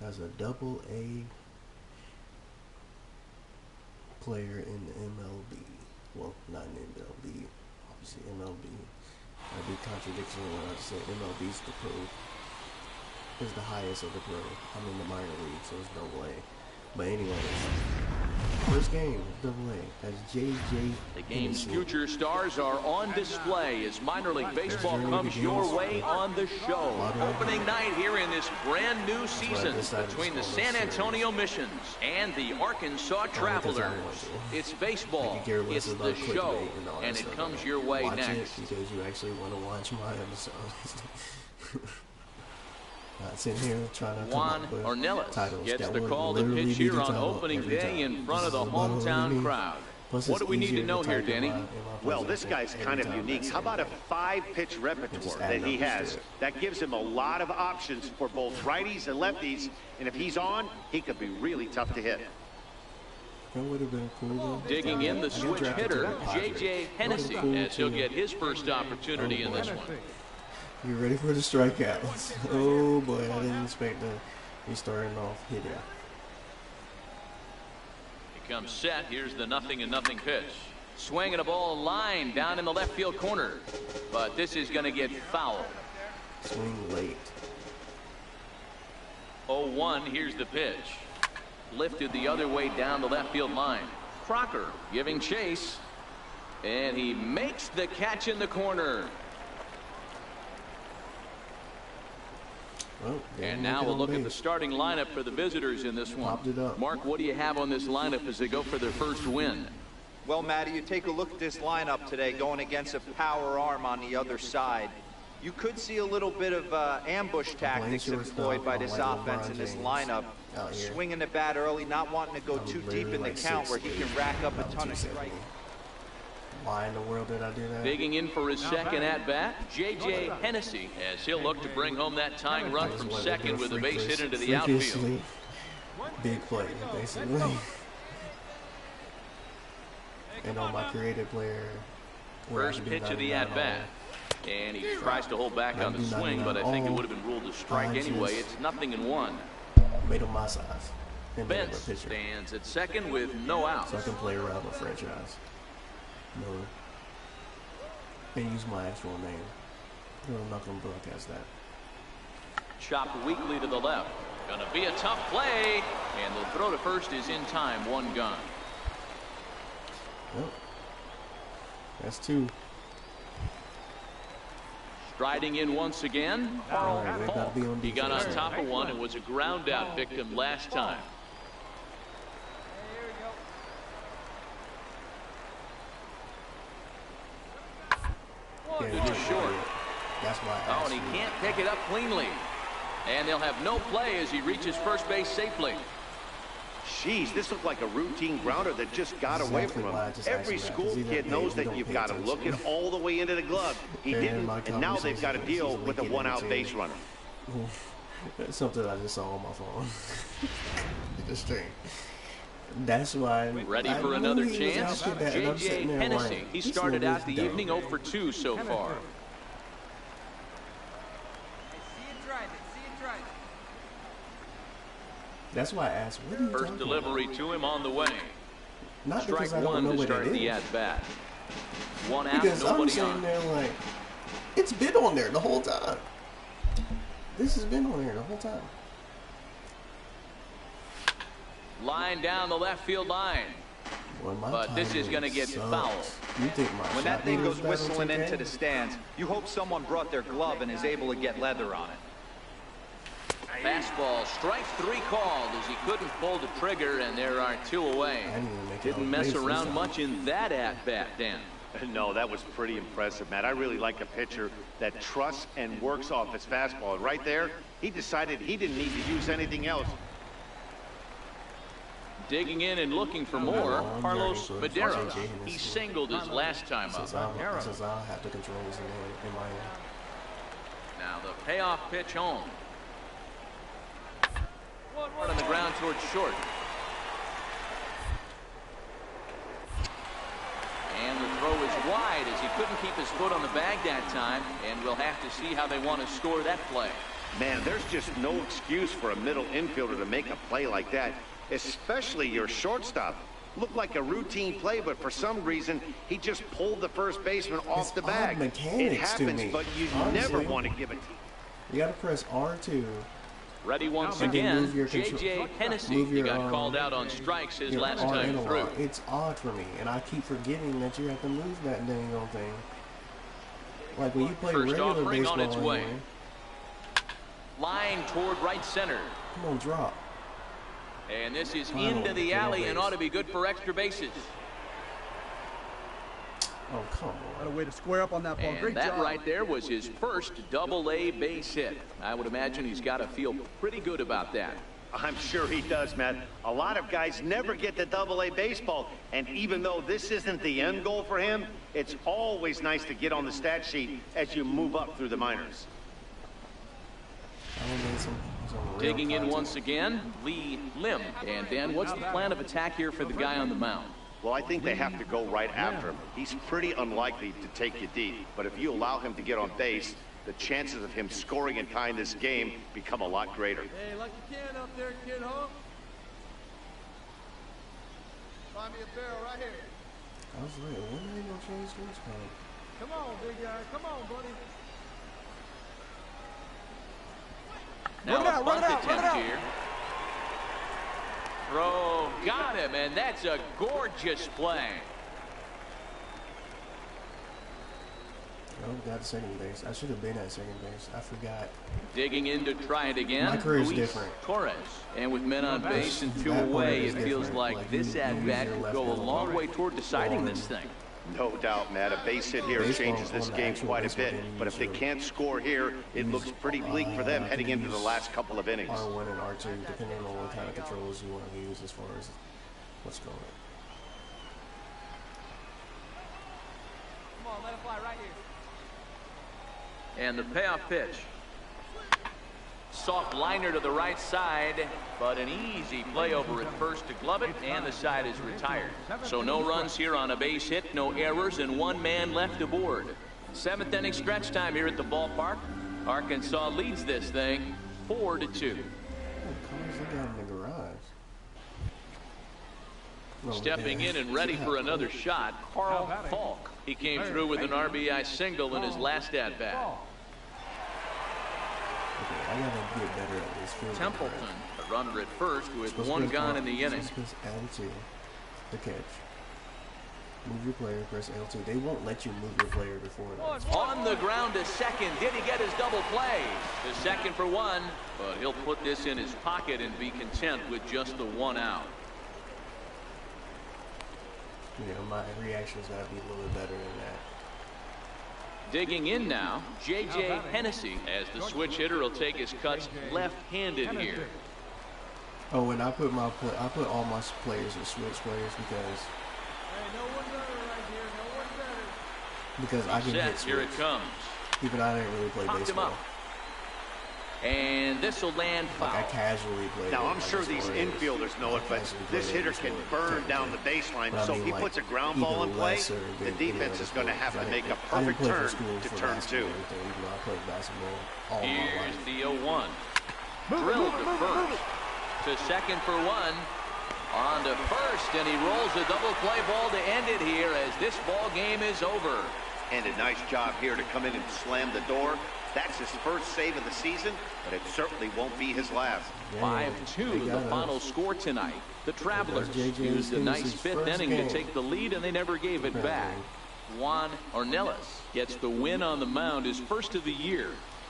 as a double A player in the MLB. Well, not in MLB, obviously MLB. That'd be contradiction when I say MLB's the pro. Is the highest of the pro. I'm in the minor league, so it's double A. But anyways, first game, double A, as JJ. The game's future stars are on display as minor league baseball comes your way on the show. Opening night here in this brand new season between the San Antonio Missions and the Arkansas Travelers. It's baseball, it's the show, and it comes your way next. Because you actually want to watch my episodes. Not sitting here trying to Juan Ornelas gets the call to pitch here on opening day in front of the hometown crowd. What do we need to know here, Danny? Well, this guy's kind of unique. How about a 5-pitch repertoire that he has? That gives him a lot of options for both righties and lefties. And if he's on, he could be really tough to hit. Digging in the switch hitter, J.J. Hennessy, as he'll get his first opportunity in this one. You ready for the strikeouts? Oh boy, I didn't expect to be starting off hitting. He comes set. Here's the 0-0 pitch. Swinging a ball line down in the left field corner. But this is going to get foul. Swing late. 0-1. Here's the pitch. Lifted the other way down the left field line. Crocker giving chase. And he makes the catch in the corner. Well, and now we'll look at the starting lineup for the visitors in this one. Mark, what do you have on this lineup as they go for their first win? Well, Matty, you take a look at this lineup today going against a power arm on the other side. You could see a little bit of ambush tactics employed by this offense in this lineup. Swinging the bat early, not wanting to go too deep in the count where he can rack up a ton of strikes. Why in the world did I do that? Digging in for his second at-bat, J.J. Hennessy, as he'll look to bring home that tying run from second with a base hit into the outfield. Big play, basically. And on my creative player. First pitch of the at-bat. And he tries to hold back on the swing, but I think it would have been ruled a strike anyway. It's 0-1. Made him my size. Benz stands at second with no outs. So I can play around the franchise. No. And use my actual name. No, I'm not going to broadcast that. Chopped weakly to the left. Going to be a tough play. And the throw to first is in time. One gone. Well, that's two. Striding in once again. Right, he got on top of one and was a ground out victim last time. Good short. That's why. Oh, and he can't pick it up cleanly. And they'll have no play as he reaches first base safely. Jeez, this looked like a routine grounder that just got away from him. Every school kid knows that you've got to look it all the way into the glove. He didn't, and now they've got to deal with a one-out base runner. That's something I just saw on my phone. Just straight. That's why. Ready for another chance? J.J. Hennessy. He started out the evening 0 for 2 so far. That's why I asked, what are you First delivery about? To him on the way. Not strike I don't one know to what start it the is. at-bat. One out, because nobody I'm sitting on. there like, it's been on there the whole time. This has been on here the whole time. Line down the left field line. But this is going to get fouled. When that thing goes whistling into the stands, you hope someone brought their glove and is able to get leather on it. Fastball, strike 3 called as he couldn't pull the trigger, and there are 2 away. Didn't mess around much in that at-bat, Dan. No, that was pretty impressive, Matt. I really like a pitcher that trusts and works off his fastball. And right there, he decided he didn't need to use anything else. Digging in and looking for more, Carlos Medeiros. He singled his last time up. Since I'll have to control this in my end. Now the payoff pitch home. On the ground towards short. And the throw is wide as he couldn't keep his foot on the bag that time, and we'll have to see how they want to score that play. Man, there's just no excuse for a middle infielder to make a play like that, especially your shortstop. Looked like a routine play, but for some reason, he just pulled the first baseman off the bag. It happens, but you never want to give it. You got to press R2. Ready once again, J.J. Hennessy. He got called out on strikes his last time through. It's odd for me, and I keep forgetting that you have to move that dang old thing. Like when you play regular baseball on its way. Line toward right center. Come on, drop. And this is into the alley and ought to be good for extra bases. Oh, come on. What a way to square up on that ball. And great that job. right there was his first double-A base hit. I would imagine he's got to feel pretty good about that. I'm sure he does, Matt. A lot of guys never get to double-A baseball, and even though this isn't the end goal for him, it's always nice to get on the stat sheet as you move up through the minors. Digging in once again, Lee Lim. And Dan, what's the plan of attack here for the guy on the mound? Well, I think they have to go right after him. He's pretty unlikely to take you deep, but if you allow him to get on base, the chances of him scoring and tying this game become a lot greater. Hey, like you can up there, kid, huh? Find me a barrel right here. I was like, when are they going to change this card? Come on, big guy. Come on, buddy. Now a bunt attempt here. Throw, got him, and that's a gorgeous play. Oh, got second base. I should have been at second base. I forgot. Digging in to try it again. My career's different. Torres. And with men on base and two away, it feels like this at-bat could go a long way toward deciding this thing. No doubt, Matt. A base hit here changes this game quite a bit. But if they can't score here, it looks pretty bleak for them heading into the last couple of innings. R1 and R2, depending on what kind of controls you want to use as far as what's going on. Come on, let it fly right here. And the payoff pitch. Soft liner to the right side, but an easy play over at first to glove it, and the side is retired. So no runs here on a base hit, no errors, and one man left aboard. Seventh inning stretch time here at the ballpark. Arkansas leads this thing 4-2. What cars they got in the garage? Stepping in and ready for another shot, Carl Falk. He came through with an RBI single in his last at-bat. I gotta get better at this. Templeton, a runner at first with one gone in the inning. Press L2 to catch. Move your player, press L2. They won't let you move your player before that. On the ground to second. Did he get his double play? The second for one, but he'll put this in his pocket and be content with just the one out. You know, my reaction's gotta be a little bit better than that. Digging in now, J.J. Hennessy, as the switch hitter will take his cuts left-handed here. Oh, and I put all my players as switch players because I can hit switch. Here it comes. Even I didn't really play baseball. And this will land foul. Like I casually play. Now, I'm sure these infielders know it, but this hitter can burn down the baseline. So if he puts a ground ball in play, the defense is going to have to make a perfect turn to turn two. Here's the 0-1. Drilled to first. To second for one. On to first, and he rolls a double play ball to end it here as this ball game is over. And a nice job here to come in and slam the door. That's his first save of the season, but it certainly won't be his last. 5-2 the final score tonight. The Travelers used a nice fifth inning to take the lead, and they never gave it back. Juan Ornelas gets the win on the mound, his first of the year.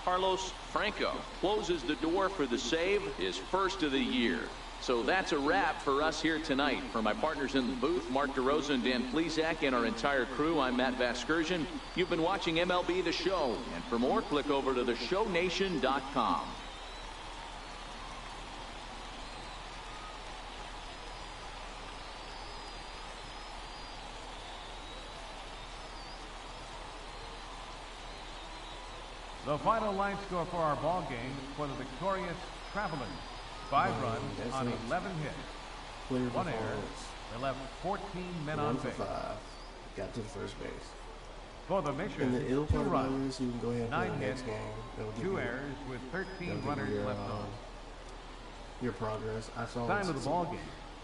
Carlos Franco closes the door for the save, his first of the year. So that's a wrap for us here tonight. For my partners in the booth, Mark DeRosa and Dan Plesac, and our entire crew, I'm Matt Vasgersian. You've been watching MLB The Show. And for more, click over to theshownation.com. The final line score for our ball game for the victorious Travelers. 5 runs on 11 hits. 1 error. They left 14 men on base. 1 for 5. Got to the first base. For the Mission, And the ill 2 part about runs, it is you can go ahead and play 9 the next hits, game. That'll give 2 you, errors with 13 that'll give runners you left on. your progress. I saw Time of the ball game,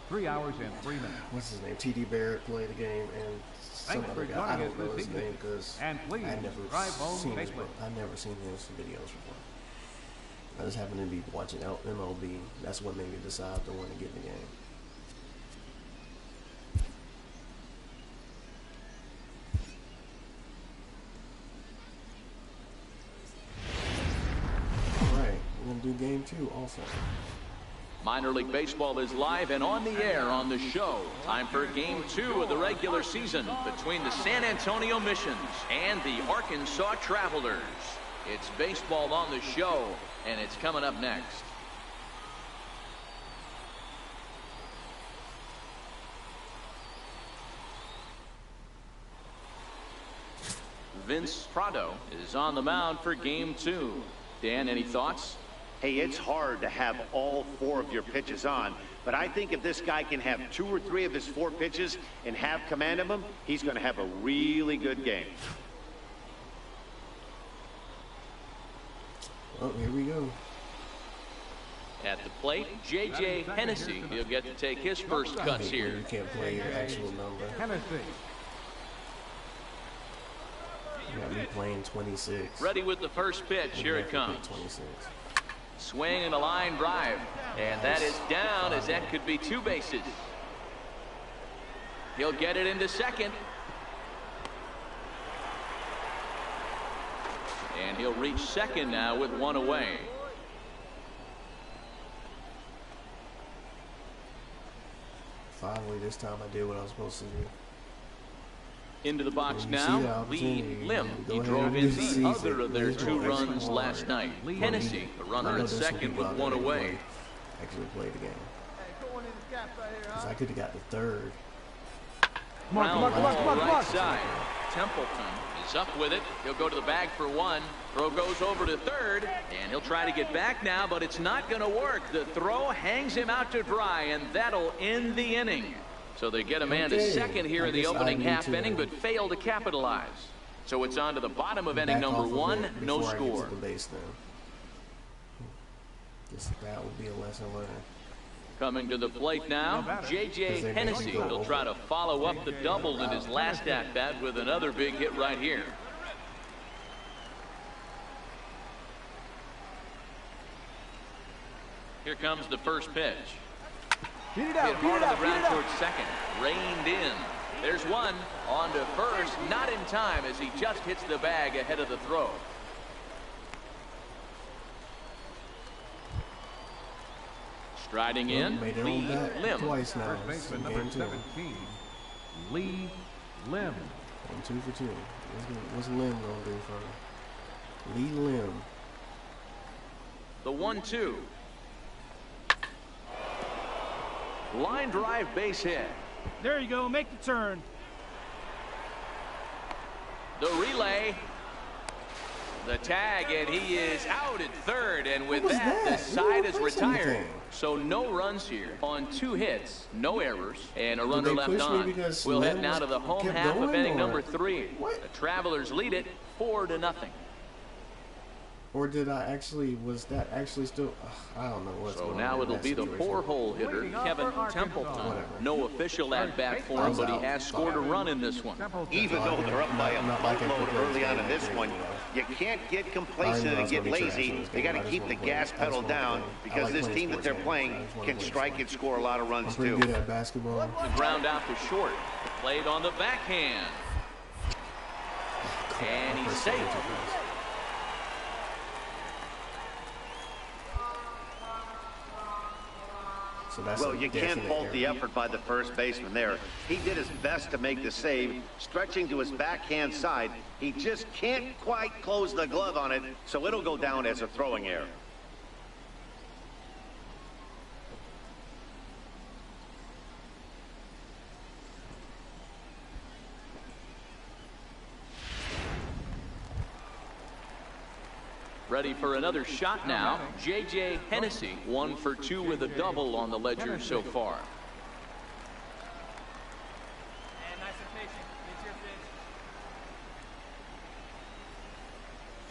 3 hours and 3 minutes. what's his name? T.D. Barrett played the game, and some Thanks other for guy. I joining don't us know this his name evening. because And please I never subscribe home seen his. safely. I never seen his videos before. I just happened to be watching MLB. That's what made me decide to want to get in the game. Alright, we're going to do game 2 also. Minor League Baseball is live and on the air on the show. Time for game 2 of the regular season between the San Antonio Missions and the Arkansas Travelers. It's baseball on the show, and it's coming up next. Vince Prado is on the mound for game 2. Dan, any thoughts? Hey, it's hard to have all 4 of your pitches on, but I think if this guy can have 2 or 3 of his 4 pitches and have command of them, he's going to have a really good game. Oh, here we go. At the plate, J.J. Hennessy. He'll get to take his first cuts here. You can't play your actual number. Hennessy. You got me playing 26. Ready with the first pitch. Here it comes. 26. Swing and a line drive. And that is down, as that could be 2 bases. He'll get it into second. And he'll reach second now with 1 away. Finally, this time I did what I was supposed to do. Into the box now, Lee Lim. He drove in the other of their 2 runs last night. Hennessy, a runner at second with 1 away. Actually played the game. Because I could have got the 3rd. Come on. Right side. Templeton is up with it. He'll go to the bag for 1. Throw goes over to third, and he'll try to get back now, but it's not going to work. The throw hangs him out to dry, and that'll end the inning. So they get a man to second here in the opening half inning, but fail to capitalize. So it's on to the bottom of inning number 1, no score. That will be a lesson learned. Coming to the plate now, J.J. Hennessy. He'll try to follow up the double in his last at-bat with another big hit right here. Here comes the first pitch. Beat it Hit out, hard on the ground towards second. Reined in. There's 1. On to first. Not in time as he just hits the bag ahead of the throw. Striding in, Lee Lim. Twice now. First baseman number 17, Lee Lim. 1, 2 for 2. What's Lim going to do for Lee Lim? The 1-2. Line drive base hit. There you go. Make the turn. The relay. The tag, and he is out at third, and with that, the side is retired. So no runs here on 2 hits, no errors, and a runner left on. We'll head now to the home half of inning number 3. The Travelers lead it 4-0. Or did I actually, was that actually still, I don't know what's going on. So now it'll be the 4-hole hitter, Kevin Templeton. No official at-bat for him, but he has scored a run in this one. Even though they're up by a boatload early on in this one, you can't get complacent and get lazy. They got to keep the gas pedal down because this team that they're playing can strike and score a lot of runs too. Pretty good at basketball. The ground out to short. Played on the backhand. And he's safe. So that's well, you can't fault the effort by the first baseman there. He did his best to make the save, stretching to his backhand side. He just can't quite close the glove on it, so it'll go down as a throwing error. Ready for another shot now. J.J. Hennessy, 1 for 2 with a double on the ledger so far.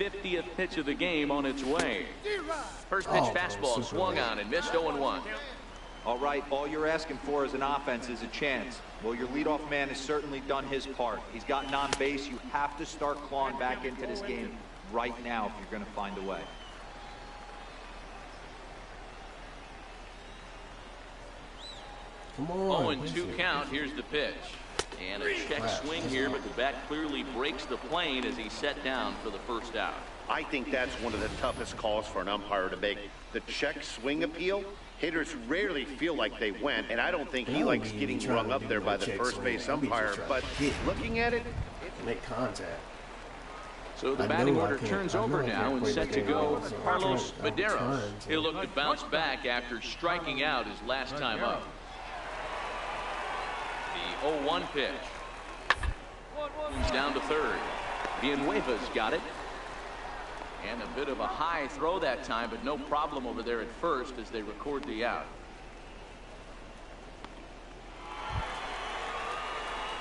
50th pitch of the game on its way. First pitch fastball swung on and missed 0-1. All right, all you're asking for as an offense is a chance. Well, your leadoff man has certainly done his part. He's gotten on base. You have to start clawing back into this game right now if you're going to find a way. Come on. 0-2 count. Here's the pitch. And a check swing here, but the bat clearly breaks the plane as he's set down for the first out. I think that's one of the toughest calls for an umpire to make. The check swing appeal, hitters rarely feel like they went, and I don't think he likes getting rung up there by the first base umpire, but looking at it, make contact. So the batting order turns over now and set to go Carlos Medeiros. He'll look to bounce back after striking out his last time up. The 0-1 pitch. He's down to third. Villanueva's got it. And a bit of a high throw that time, but no problem over there at first as they record the out.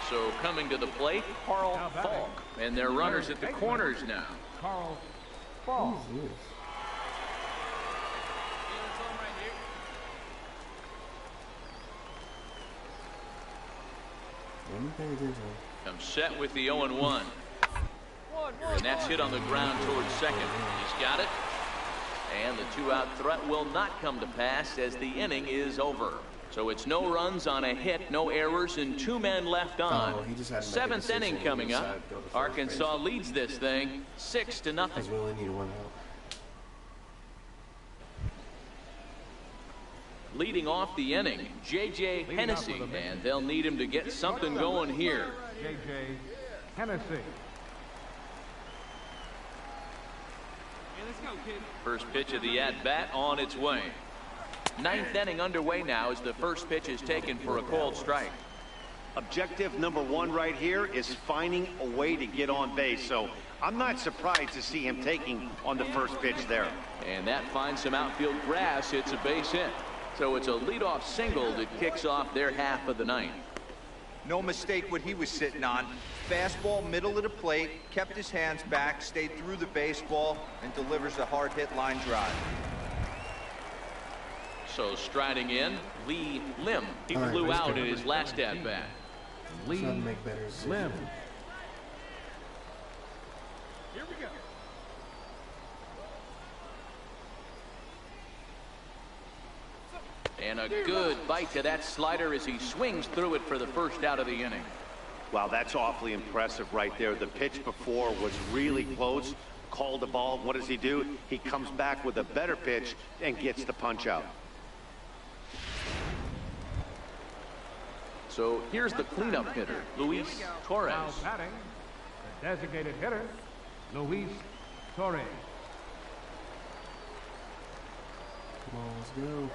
So coming to the plate, Carl Falk. And their runners at the corners now. Carl Falk. I'm set with the 0-1. And that's hit on the ground towards second. He's got it. And the two-out threat will not come to pass as the inning is over. So it's no runs on a hit, no errors, and 2 men left on. Seventh inning coming up. Arkansas leads this thing 6-0. We only need 1 out. Leading off the inning, J.J. Hennessy, and they'll need him to get something going here. J.J. Hennessy. First pitch of the at-bat on its way. 9th inning underway now as the first pitch is taken for a called strike. objective number 1 right here is finding a way to get on base. So I'm not surprised to see him taking on the first pitch there. And that finds some outfield grass. It's a base hit. So it's a leadoff single that kicks off their half of the ninth. No mistake what he was sitting on. Fastball, middle of the plate, kept his hands back, stayed through the baseball, and delivers a hard hit line drive. So striding in, Lee Lim. He flew out in his last at bat. Lee Lim. Here we go. And a good bite to that slider as he swings through it for the first out of the inning. Wow, that's awfully impressive right there. The pitch before was really close. Called the ball. What does he do? He comes back with a better pitch and gets the punch out. So here's the cleanup hitter, Luis Torres. Now batting, the designated hitter, Luis Torres. Come on, let's go.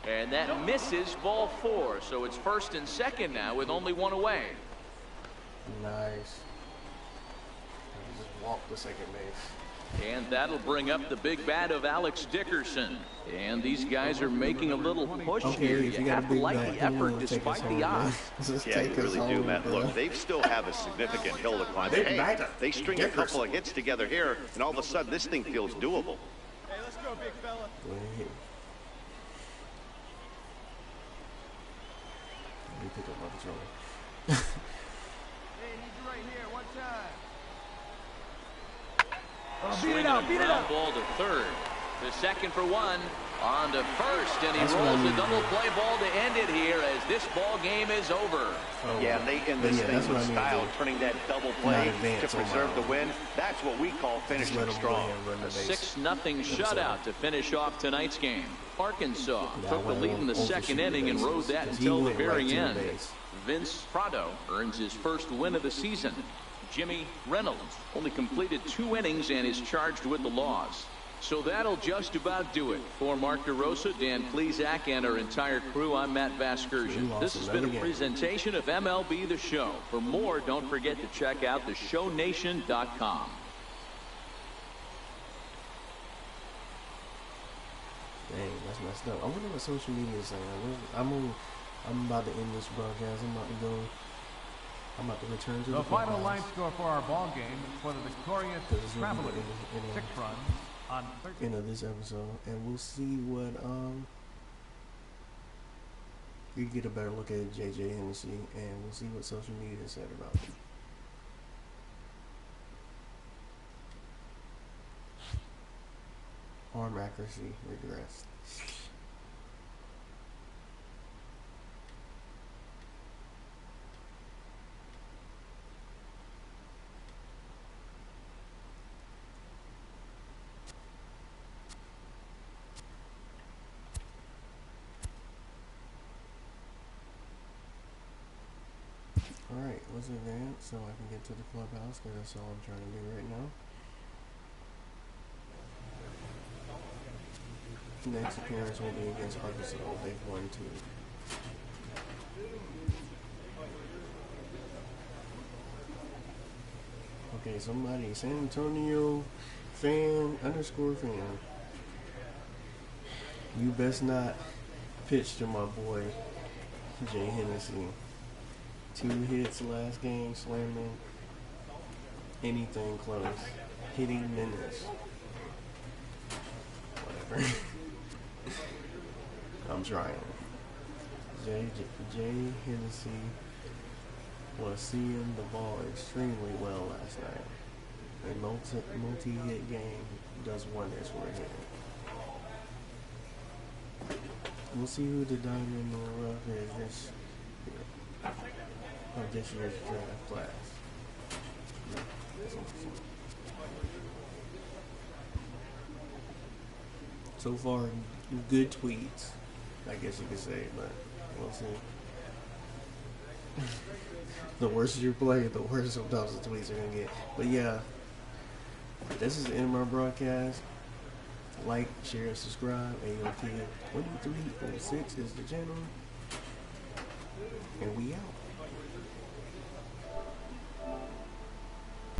And that misses ball 4. So it's first and second now with only 1 away. Nice. Just walk the second base. And that'll bring up the big bat of Alex Dickerson. And these guys are making a little push here. You have to like the effort despite the odds. Yeah, you really do, Matt. Look, they still have a significant hill to climb. Hey, they string a couple of hits together here, and all of a sudden this thing feels doable. Hey, let's go, big fella. Let me pick up my controller. Hey, he's right here. One time. Swinging a ground ball to third. The second for 1. On to first, and he rolls a double play ball to end it here as this ball game is over. Yeah, they end this thing with style, turning that double play to preserve the win. That's what we call finishing strong. A 6-0 shutout to finish off tonight's game. Arkansas took the lead in the second inning and rode that until the very end. Vince Prado earns his first win of the season. Jimmy Reynolds only completed 2 innings and is charged with the loss. So that'll just about do it. For Mark DeRosa, Dan Plesac, and our entire crew, I'm Matt Vasgersian. This has been a presentation of MLB The Show. For more, don't forget to check out theshownation.com. Dang, that's messed up. I wonder what social media is saying. I'm about to end this broadcast. I'm about to go I'm about to return to the final line score for our ball game for the victorious Travelers, 6 runs on 13. End of this episode, and we'll see what you get a better look at JJ Hennessy, and we'll see what social media said about it. Arm accuracy regressed. Alright, let's advance so I can get to the clubhouse, because that's all I'm trying to do right now. Next appearance will be against Arkansas. They've won 2. Okay, somebody, San Antonio fan _fan. You best not pitch to my boy Jay Hennessy. 2 hits last game, slamming anything close. Hitting minutes. Whatever. I'm trying. Jay Hennessy was seeing the ball extremely well last night. A multi-hit game does wonders for him. We'll see who the diamond in the rough is this year's draft class. So far, good tweets, I guess you could say, but we'll see. The worse you play, the worse sometimes the tweets are gonna get. But yeah, this is the end of my broadcast. Like, share, subscribe. AOT 2306 is the channel, and we out.